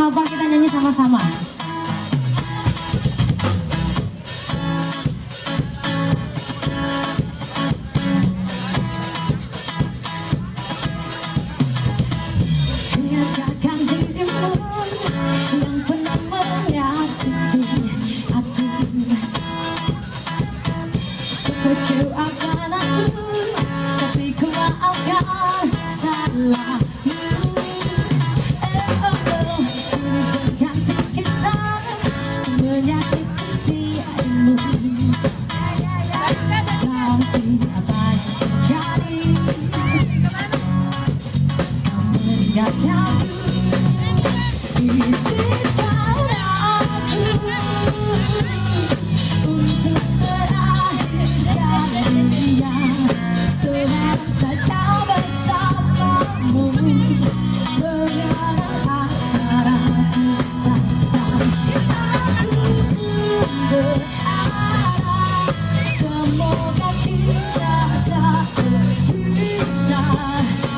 hafal kita nyanyi sama-sama. Biasakan dirimu yang pernah menyakiti hati. Kecewakan aku, tapi ku maafkan salahmu. Ini seganti kisah menyakiti hatimu. Tapi apa yang terjadi? Kau meninggalkan izinkan aku untuk berakhir kalinya. Senang saja bersamamu, mengenang asmara kita. Aku berharap semoga kita tak berpisah,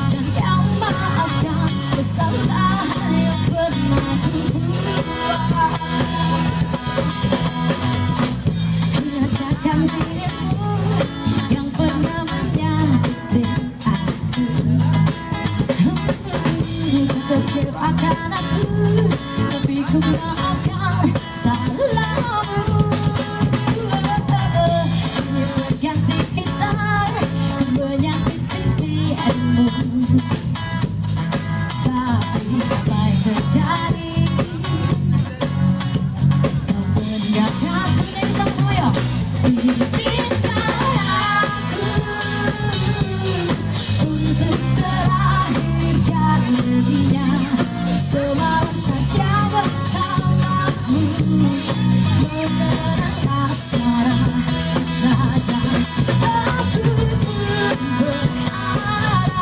dan kau maafkan kesalahan yang pernah ku buat. Biasakan dirimu yang pernah menyakiti aku. Kecewakan aku, tapi ku maafkan salahmu. Ini berganti kisah menyakiti hatimu. Tapi apa yang terjadi? Kau meninggalkan aku. Sama-sama ya. Izinkan aku untuk terakhir kalinya. Semalam saja bersamamu, mengenang asmara kita. Aku berharap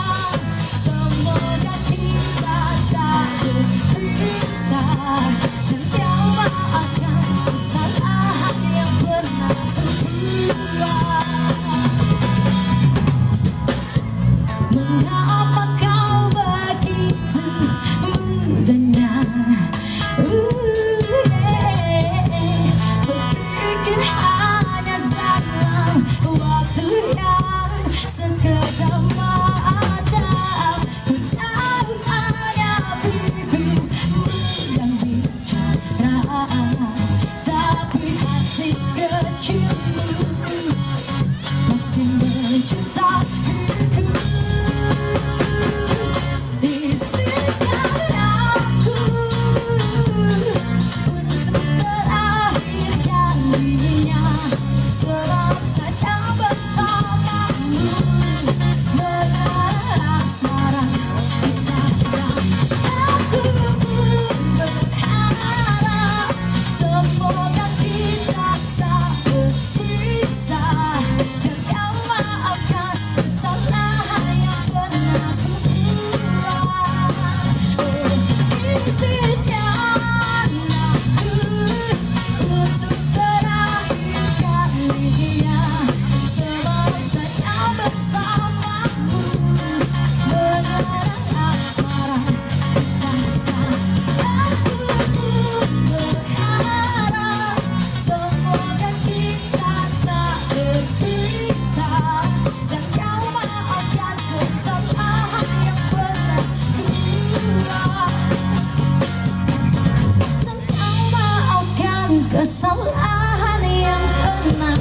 semoga kita tak berpisah, dan kau maafkan kesalahan yang pernah ku buat. Mengapa kau begitu mudahnya berpikir hanya dalam waktu yang sekedar mata. Ku tahu hanya bibirmu yang bicara, tapi hati kecilmu masih mencintaiku. Izinkan aku untuk terakhir kalinya. Selalu saja bersamamu, mengenang asmara kita. Aku berharap semoga kita tak berpisah, dan kau maafkan kesalahan yang pernah ku buat. Izinkan aku untuk terakhir kalinya. Selalu saja bersamamu, mengenang asmara kita. Aku berharap semoga kita tak berpisah, dan kau maafkan kesalahan yang pernah ku buat. Dan kau maafkan kesalahan yang pernah